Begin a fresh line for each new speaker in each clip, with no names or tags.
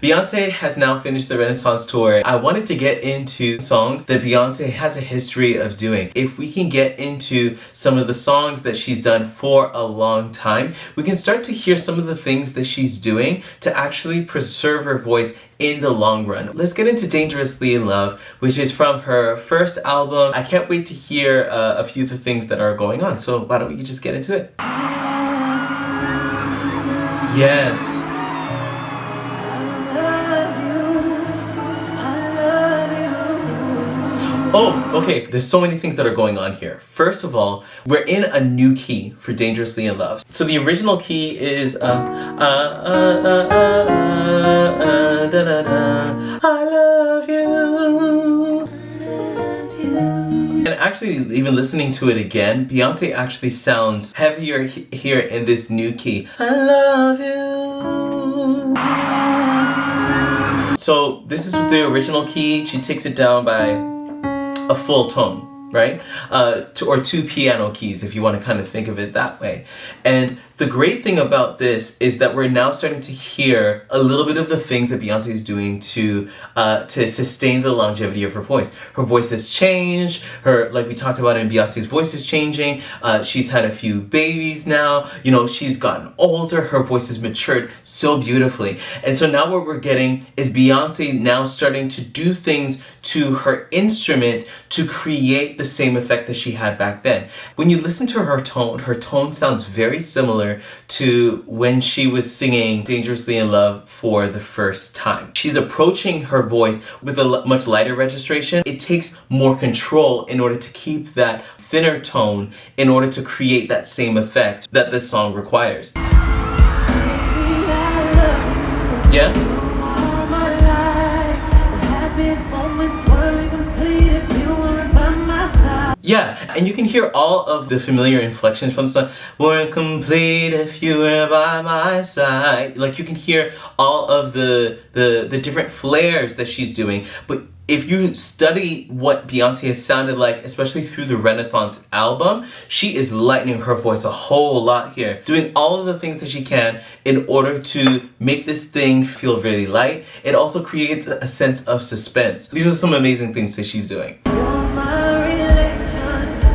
Beyoncé has now finished the Renaissance tour. I wanted to get into songs that Beyoncé has a history of doing. If we can get into some of the songs that she's done for a long time, we can start to hear some of the things that she's doing to actually preserve her voice in the long run. Let's get into Dangerously in Love, which is from her first album. I can't wait to hear a few of the things that are going on. So why don't we just get into it? Yes. Oh, okay, there's so many things that are going on here. First of all, we're in a new key for Dangerously in Love. So the original key is I love you. And actually, even listening to it again, Beyoncé actually sounds heavier here in this new key. I love you. So this is with the original key. She takes it down by a full tone, right? Or two piano keys, if you want to kind of think of it that way. And the great thing about this is that we're now starting to hear a little bit of the things that Beyoncé is doing to sustain the longevity of her voice. Her voice has changed. Like we talked about in Beyoncé's voice is changing. She's had a few babies now. You know, she's gotten older. Her voice has matured so beautifully. And so now what we're getting is Beyoncé now starting to do things to her instrument to create the same effect that she had back then. When you listen to her tone sounds very similar to when she was singing Dangerously in Love for the first time. She's approaching her voice with a much lighter registration. It takes more control in order to keep that thinner tone in order to create that same effect that this song requires. Yeah? Yeah, and you can hear all of the familiar inflections from the song. We're complete if you were by my side. Like you can hear all of the different flares that she's doing. But if you study what Beyoncé has sounded like, especially through the Renaissance album, she is lightening her voice a whole lot here, doing all of the things that she can in order to make this thing feel really light. It also creates a sense of suspense. These are some amazing things that she's doing.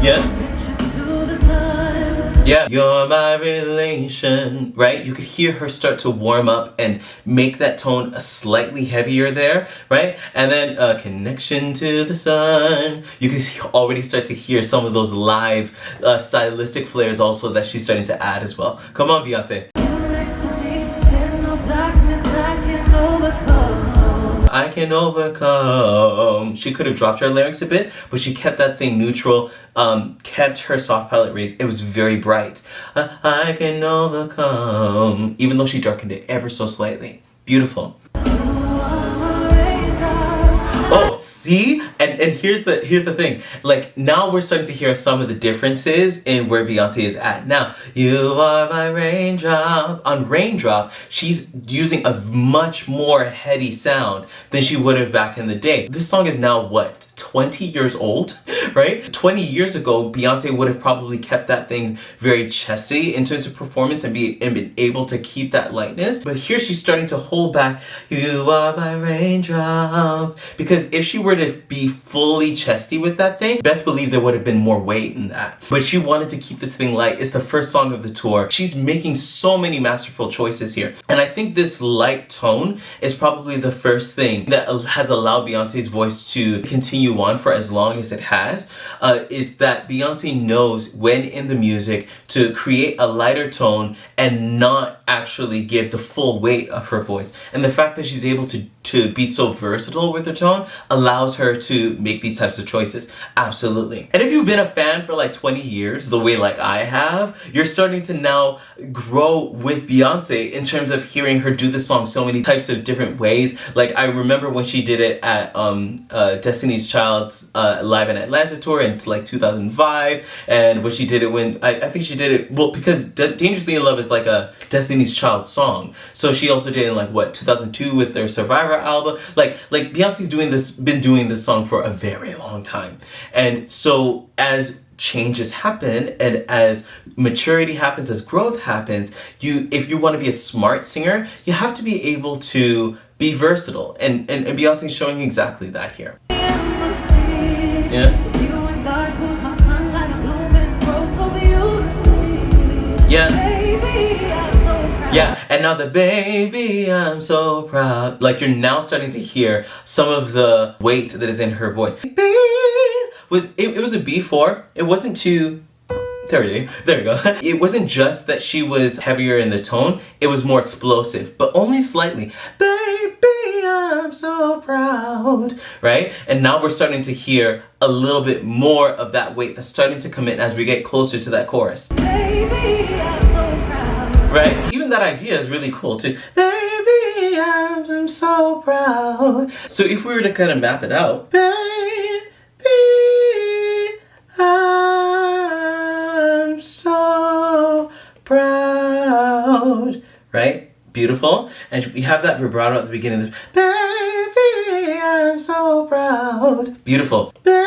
Yeah. Yeah, you're my relation, right? You could hear her start to warm up and make that tone a slightly heavier there, right? And then connection to the sun. You can already start to hear some of those live stylistic flares also that she's starting to add as well. Come on, Beyoncé. I can overcome. She could have dropped her lyrics a bit, but she kept that thing neutral, kept her soft palette raised. It was very bright. I can overcome, even though she darkened it ever so slightly. Beautiful. Oh, see? And here's the thing. Like, now we're starting to hear some of the differences in where Beyoncé is at. Now, you are my raindrop. On Raindrop, she's using a much more heady sound than she would have back in the day. This song is now, what, 20 years old, right? 20 years ago, Beyoncé would have probably kept that thing very chesty in terms of performance and been able to keep that lightness. But here she's starting to hold back, you are my raindrop. Because if she were to be fully chesty with that thing, best believe there would have been more weight in that. But she wanted to keep this thing light. It's the first song of the tour. She's making so many masterful choices here. And I think this light tone is probably the first thing that has allowed Beyoncé's voice to continue on for as long as it has, is that Beyoncé knows when in the music to create a lighter tone and not actually give the full weight of her voice. And the fact that she's able to be so versatile with her tone allows her to make these types of choices. Absolutely. And if you've been a fan for like 20 years, the way like I have, you're starting to now grow with Beyoncé in terms of hearing her do the song so many types of different ways. Like I remember when she did it at Destiny's Child's Live in Atlanta tour in like 2005, and when she did it when, I think she did it, well, because Dangerously in Love is like a Destiny's Child song. So she also did it in like, what, 2002 with their Survivor album. Like Beyonce's been doing this song for a very long time. And so as changes happen and as maturity happens, as growth happens, if you want to be a smart singer, you have to be able to be versatile. And Beyonce's showing exactly that here. Yeah. Yeah. Yeah, and now the baby, I'm so proud. Like, you're now starting to hear some of the weight that is in her voice. It was a B4. It wasn't too... There we go. It wasn't just that she was heavier in the tone, it was more explosive, but only slightly. Baby, I'm so proud, right? And now we're starting to hear a little bit more of that weight that's starting to come in as we get closer to that chorus. Baby, I'm so proud. Right? Even that idea is really cool too. Baby, I'm so proud. So if we were to kind of map it out, baby, I'm so proud, right? Beautiful. And we have that vibrato at the beginning. Baby, I'm so proud. Beautiful. Baby,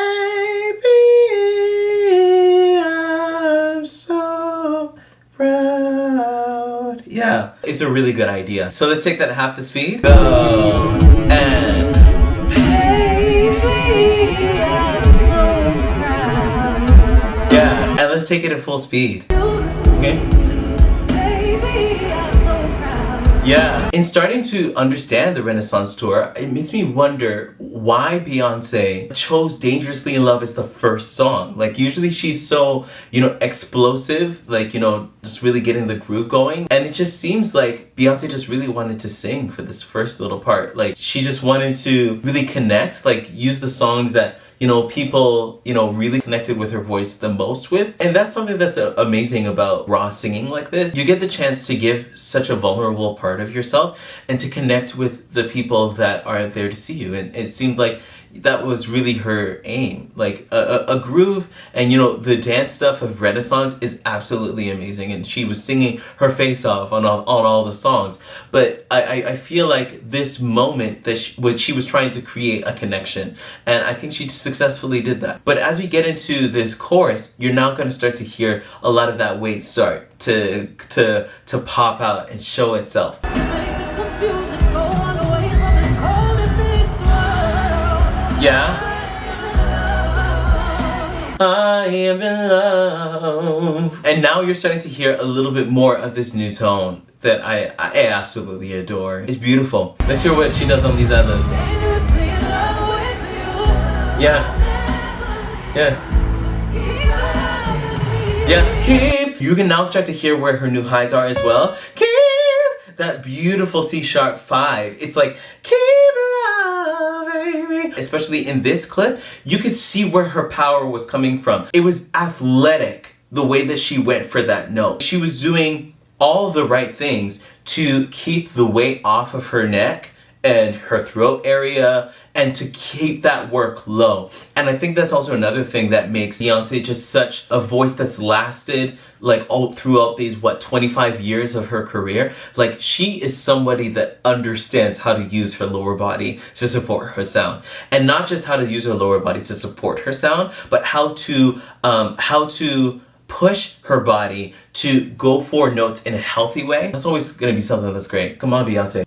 I'm so proud. Yeah, it's a really good idea. So let's take that at half the speed. Go. And and let's take it at full speed. Okay? Yeah. In starting to understand the Renaissance tour, it makes me wonder why Beyonce chose Dangerously in Love as the first song. Like, usually she's so, explosive, like, just really getting the groove going. And it just seems like Beyonce just really wanted to sing for this first little part. Like, she just wanted to really connect, like, use the songs that people, really connected with her voice the most with. And that's something that's amazing about raw singing like this. You get the chance to give such a vulnerable part of yourself and to connect with the people that are there to see you. And it seemed like that was really her aim. Like a groove and the dance stuff of Renaissance is absolutely amazing, and she was singing her face off on all the songs. But I feel like this moment that she was trying to create a connection, and I think she successfully did that. But as we get into this chorus, you're now going to start to hear a lot of that weight start to pop out and show itself. Yeah. I am in love. And now you're starting to hear a little bit more of this new tone that I absolutely adore. It's beautiful. Let's hear what she does on these ad-libs. Yeah. Yeah. Yeah. Keep. You can now start to hear where her new highs are as well. Keep that beautiful C-sharp 5. It's like, keep loving me. Especially in this clip, you could see where her power was coming from. It was athletic, the way that she went for that note. She was doing all the right things to keep the weight off of her neck and her throat area, and to keep that work low. And I think that's also another thing that makes Beyonce just such a voice that's lasted like all throughout these 25 years of her career. Like, she is somebody that understands how to use her lower body to support her sound, and not just how to use her lower body to support her sound, but how to push her body to go for notes in a healthy way. That's always gonna be something that's great. Come on, Beyonce.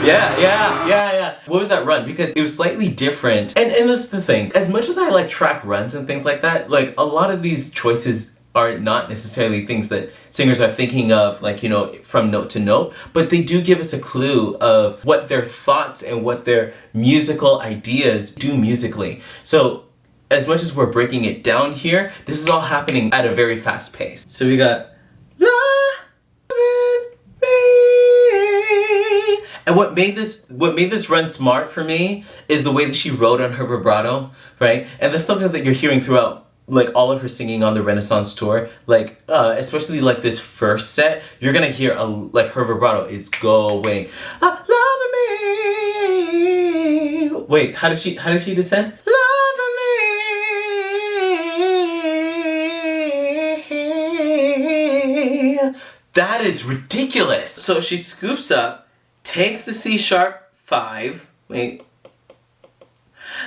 Yeah. What was that run? Because it was slightly different. And that's the thing. As much as I like track runs and things like that, like a lot of these choices are not necessarily things that singers are thinking of, like, from note to note, but they do give us a clue of what their thoughts and what their musical ideas do musically. So as much as we're breaking it down here, this is all happening at a very fast pace. So we got and what made this run smart for me is the way that she wrote on her vibrato, right? And that's something that you're hearing throughout like all of her singing on the Renaissance tour. Like especially like this first set, you're gonna hear like her vibrato is going. Love me. Wait, how did she descend? Love me. That is ridiculous. So she scoops up, takes the C-sharp 5, wait,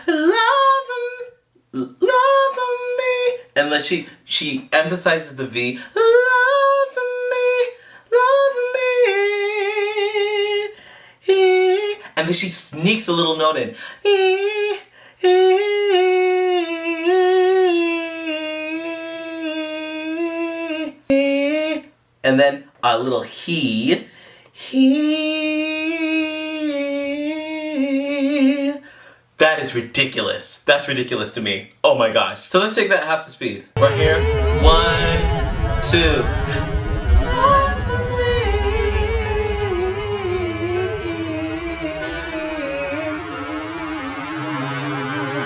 love me, and then she emphasizes the V, love me, and then she sneaks a little note in. And then a little he. That is ridiculous. That's ridiculous to me. Oh my gosh. So let's take that half the speed. Right here. 1, 2.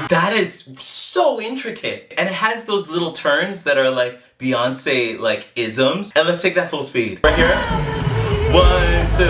That is so intricate. And it has those little turns that are like Beyoncé like isms. And let's take that full speed. Right here. 1, 2.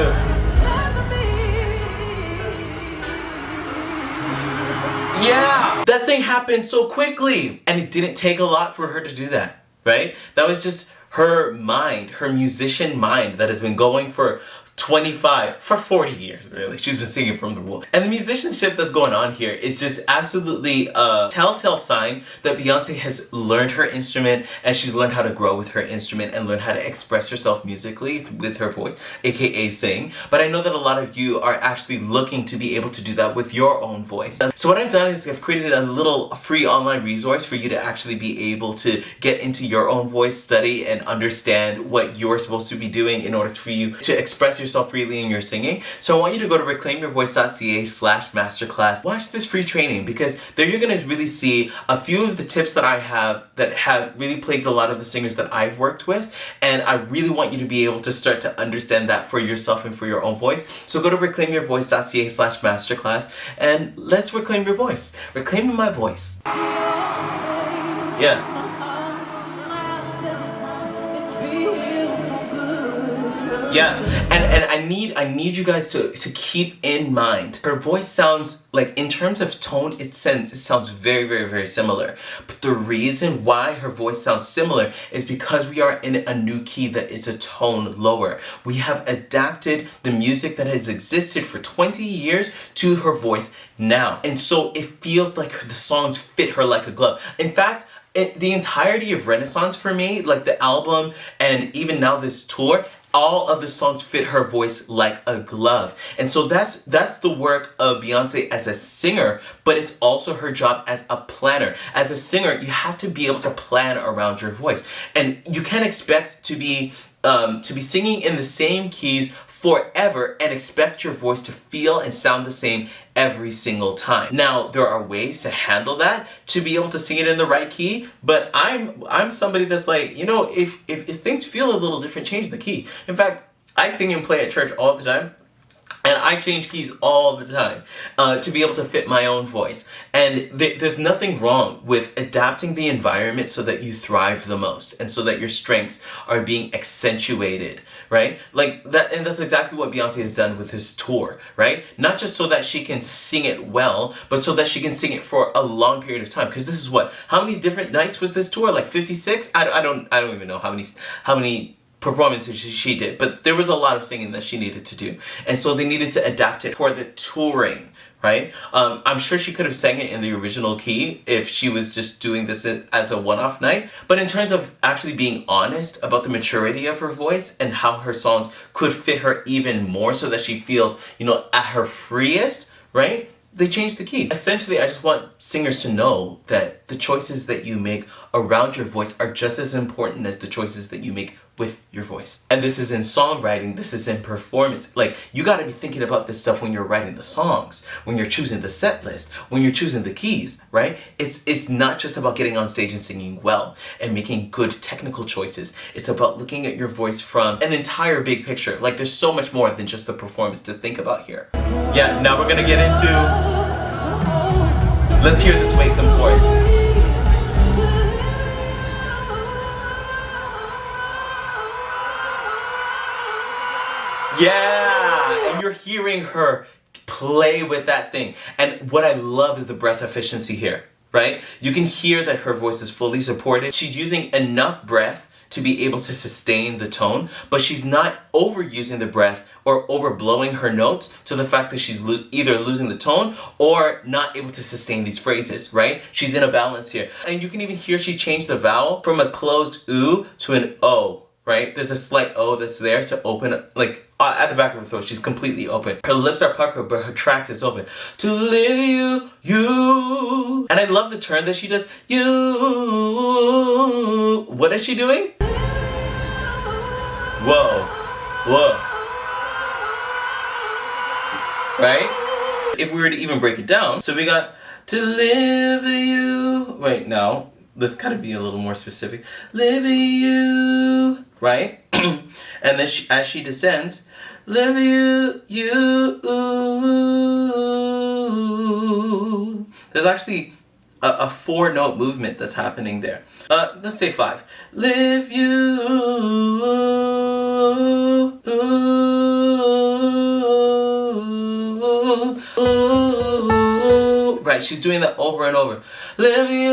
Yeah! That thing happened so quickly! And it didn't take a lot for her to do that, right? That was just her mind, her musician mind that has been going for 40 years, really. She's been singing from the womb. And the musicianship that's going on here is just absolutely a telltale sign that Beyoncé has learned her instrument and she's learned how to grow with her instrument and learn how to express herself musically with her voice, aka sing. But I know that a lot of you are actually looking to be able to do that with your own voice. So what I've done is I've created a little free online resource for you to actually be able to get into your own voice, study, and understand what you're supposed to be doing in order for you to express yourself freely in your singing. So I want you to go to reclaimyourvoice.ca/masterclass. Watch this free training because there you're going to really see a few of the tips that I have that have really plagued a lot of the singers that I've worked with, and I really want you to be able to start to understand that for yourself and for your own voice. So go to reclaimyourvoice.ca/masterclass and let's reclaim your voice. Reclaiming my voice. Yeah. Yeah, and I need you guys to keep in mind, her voice sounds like, in terms of tone, it sounds very, very, very similar. But the reason why her voice sounds similar is because we are in a new key that is a tone lower. We have adapted the music that has existed for 20 years to her voice now. And so it feels like the songs fit her like a glove. In fact, the entirety of Renaissance for me, like the album and even now this tour, all of the songs fit her voice like a glove. And so that's the work of Beyoncé as a singer, but it's also her job as a planner. As a singer, you have to be able to plan around your voice. And you can't expect to be singing in the same keys forever and expect your voice to feel and sound the same every single time. Now, there are ways to handle that, to be able to sing it in the right key, but I'm somebody that's like, you know, if things feel a little different, change the key. In fact, I sing and play at church all the time. And I change keys all the time to be able to fit my own voice. And there's nothing wrong with adapting the environment so that you thrive the most and so that your strengths are being accentuated, right? Like that, and that's exactly what Beyoncé has done with his tour, right? Not just so that she can sing it well, but so that she can sing it for a long period of time. Because this is how many different nights was this tour? Like 56? I don't even know how many performances she did, but there was a lot of singing that she needed to do, and so they needed to adapt it for the touring, right? I'm sure she could have sang it in the original key if she was just doing this as a one-off night, but in terms of actually being honest about the maturity of her voice and how her songs could fit her even more so that she feels, you know, at her freest, right? They changed the key. Essentially, I just want singers to know that the choices that you make around your voice are just as important as the choices that you make with your voice. And this is in songwriting, this is in performance. Like, you gotta be thinking about this stuff when you're writing the songs, when you're choosing the set list, when you're choosing the keys, right? It's not just about getting on stage and singing well and making good technical choices. It's about looking at your voice from an entire big picture. Like, there's so much more than just the performance to think about here. Yeah, now we're gonna get into, let's hear this weight come forth. Yeah, and you're hearing her play with that thing. And what I love is the breath efficiency here, right? You can hear that her voice is fully supported. She's using enough breath to be able to sustain the tone, but she's not overusing the breath or overblowing her notes to the fact that she's either losing the tone or not able to sustain these phrases, right? She's in a balance here. And you can even hear she changed the vowel from a closed oo to an o. right? There's a slight O that's there to open up, like at the back of her throat. She's completely open. Her lips are puckered, but her trachea is open. To live you. And I love the turn that she does. You. What is she doing? Whoa. Whoa. Right? If we were to even break it down, so we got to live you. Wait, now, let's kind of be a little more specific. Live you. Right? And then as she descends, live you. There's actually a 4-note movement that's happening there. Let's say 5. Live you. Right, she's doing that over and over. Live you.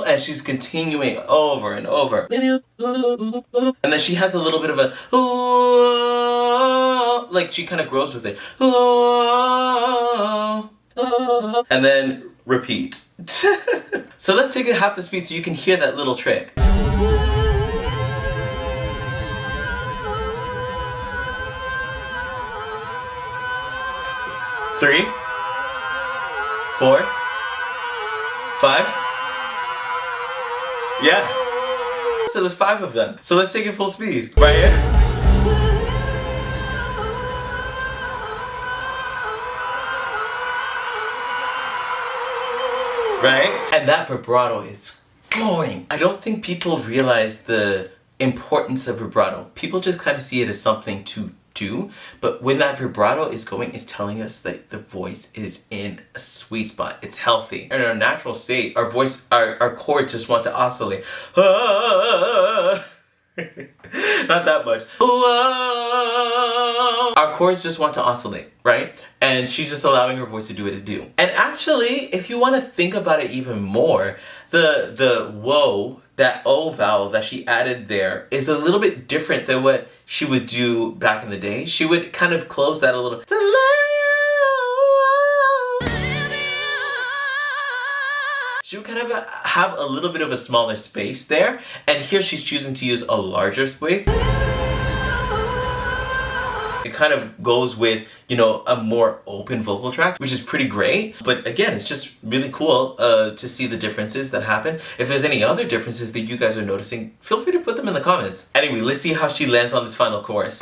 And she's continuing over and over. Live you. And then she has a little bit of a like she kind of grows with it. And then repeat. So let's take it half the speed so you can hear that little trick. 3, 4, 5. Yeah. So there's 5 of them. So let's take it full speed. Right here. Right? And that vibrato is going. I don't think people realize the importance of vibrato. People just kind of see it as something to do, but when that vibrato is going, it's telling us that the voice is in a sweet spot. It's healthy. In our natural state, our voice, our chords just want to oscillate. Not that much. Our chords just want to oscillate, right? And she's just allowing her voice to do what it do. And actually, if you want to think about it even more, the whoa, that O vowel that she added there is a little bit different than what she would do back in the day. She would kind of close that a little. She would kind of have a little bit of a smaller space there, and here she's choosing to use a larger space. It kind of goes with, you know, a more open vocal tract, which is pretty great. But again, it's just really cool to see the differences that happen. If there's any other differences that you guys are noticing, feel free to put them in the comments. Anyway, let's see how she lands on this final chorus.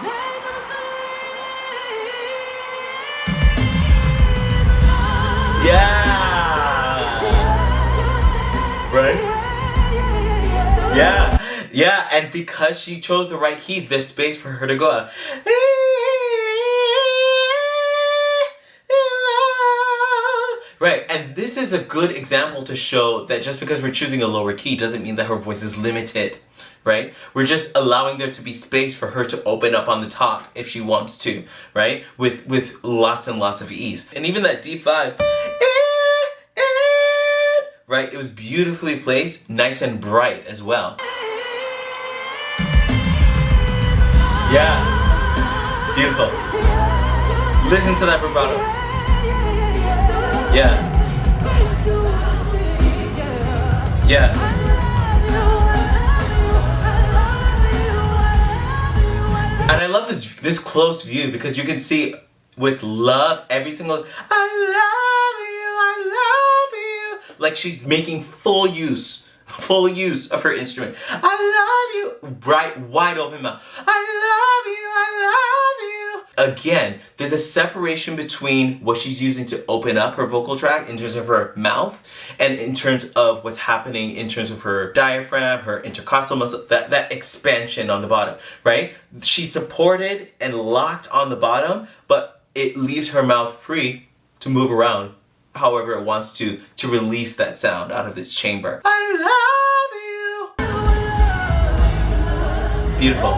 Yeah! Right? Yeah! Yeah, and because she chose the right key, there's space for her to go out. Right, and this is a good example to show that just because we're choosing a lower key doesn't mean that her voice is limited, right? We're just allowing there to be space for her to open up on the top if she wants to, right? With lots and lots of ease. And even that D5, right? It was beautifully placed, nice and bright as well. Yeah, beautiful. Listen to that vibrato. Yeah. Yeah. And I love this close view because you can see with love every single I love you. Like she's making full use of her instrument. I love you. Bright, wide open mouth. I love you. Again, there's a separation between what she's using to open up her vocal tract in terms of her mouth and in terms of what's happening in terms of her diaphragm, her intercostal muscle, that expansion on the bottom, right? She's supported and locked on the bottom, but it leaves her mouth free to move around however it wants to release that sound out of this chamber. I love you. Beautiful.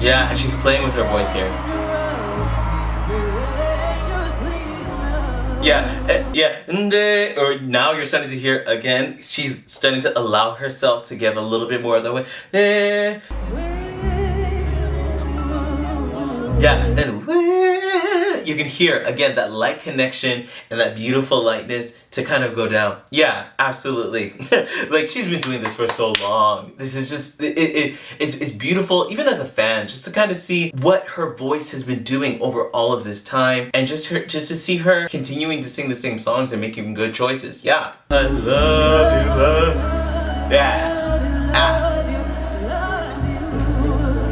Yeah, and she's playing with her voice here. Yeah. Or now you're starting to hear again, she's starting to allow herself to give a little bit more of the way. Yeah, and You can hear, again, that light connection and that beautiful lightness to kind of go down. Yeah, absolutely. Like, she's been doing this for so long. This is just, it's beautiful, even as a fan, just to kind of see what her voice has been doing over all of this time, and just to see her continuing to sing the same songs and making good choices. Yeah. I love you, love. Yeah. Ah.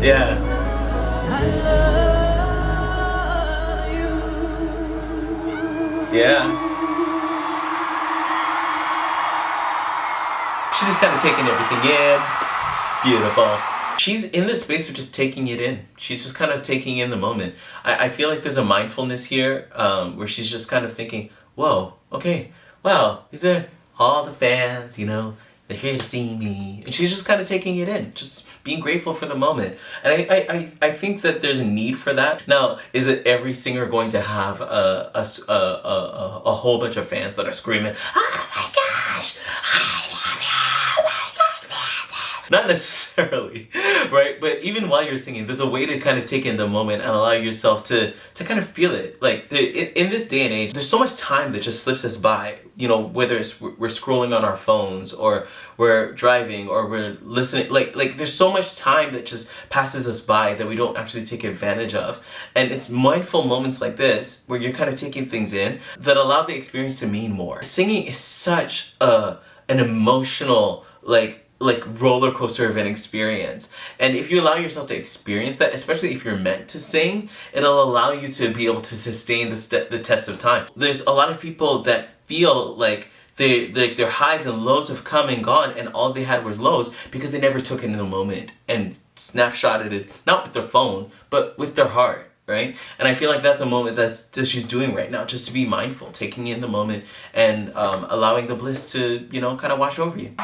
Yeah. Yeah. She's just kind of taking everything in. Beautiful. She's in the space of just taking it in. She's just kind of taking in the moment. I feel like there's a mindfulness here where she's just kind of thinking, whoa, okay, wow, these are all the fans, you know, they're here to see me. And she's just kind of taking it in, just being grateful for the moment. And I think that there's a need for that. Now, is it every singer going to have a whole bunch of fans that are screaming, oh my gosh, I love you, oh my God. Not necessarily, right? But even while you're singing, there's a way to kind of take in the moment and allow yourself to kind of feel it. Like, in this day and age, there's so much time that just slips us by. You know, whether it's we're scrolling on our phones, or we're driving, or we're listening, like there's so much time that just passes us by that we don't actually take advantage of. And it's mindful moments like this where you're kind of taking things in that allow the experience to mean more. Singing is such an emotional, like roller coaster of an experience. And if you allow yourself to experience that, especially if you're meant to sing, it'll allow you to be able to sustain the test of time. There's a lot of people that feel like their highs and lows have come and gone, and all they had was lows because they never took it in the moment and snapshotted it, not with their phone, but with their heart. Right? And I feel like that's a moment that she's doing right now, just to be mindful, taking in the moment, and allowing the bliss to, you know, kind of wash over you.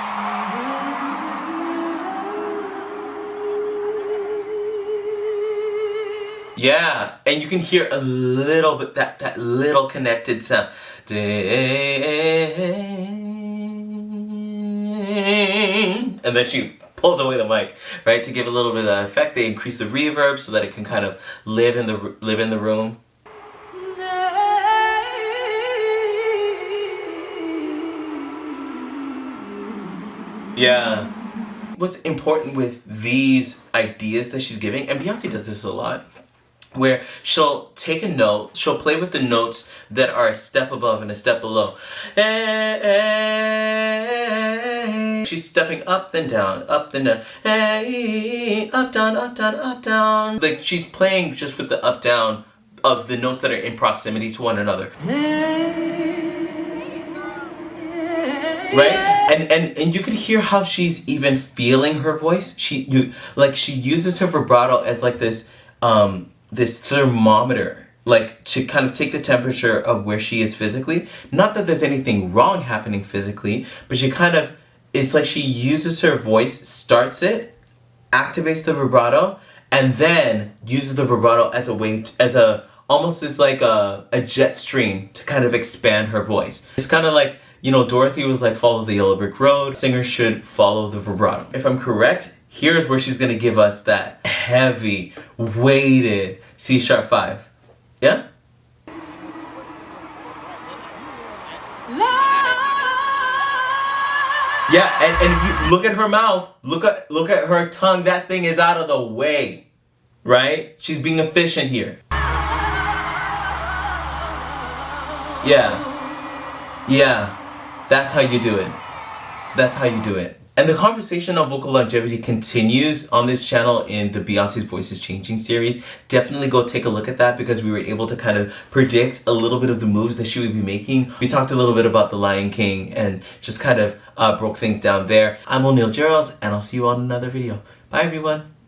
Yeah, and you can hear a little bit, that little connected sound. And then she pulls away the mic, right, to give a little bit of that effect. They increase the reverb so that it can kind of live in the room. Yeah. What's important with these ideas that she's giving, and Beyoncé does this a lot, where she'll take a note, she'll play with the notes that are a step above and a step below. She's stepping up, then down, up, then down. Up, down, up, down, up, down. Like, she's playing just with the up, down of the notes that are in proximity to one another. Right? And you could hear how she's even feeling her voice. She uses her vibrato as like this thermometer, like to kind of take the temperature of where she is physically. Not that there's anything wrong happening physically, but it's like she uses her voice, starts it, activates the vibrato, and then uses the vibrato as a way, almost as like a jet stream to kind of expand her voice. It's kind of like, you know, Dorothy was like, follow the yellow brick road. Singers should follow the vibrato. If I'm correct, here's where she's gonna give us that heavy, weighted C#5. Yeah? Yeah, and if you look at her mouth, look at her tongue, that thing is out of the way. Right? She's being efficient here. Yeah. Yeah. That's how you do it. That's how you do it. And the conversation on vocal longevity continues on this channel in the Beyoncé's Voice is Changing series. Definitely go take a look at that, because we were able to kind of predict a little bit of the moves that she would be making. We talked a little bit about The Lion King and just kind of broke things down there. I'm O'Neil Gerald, and I'll see you on another video. Bye, everyone.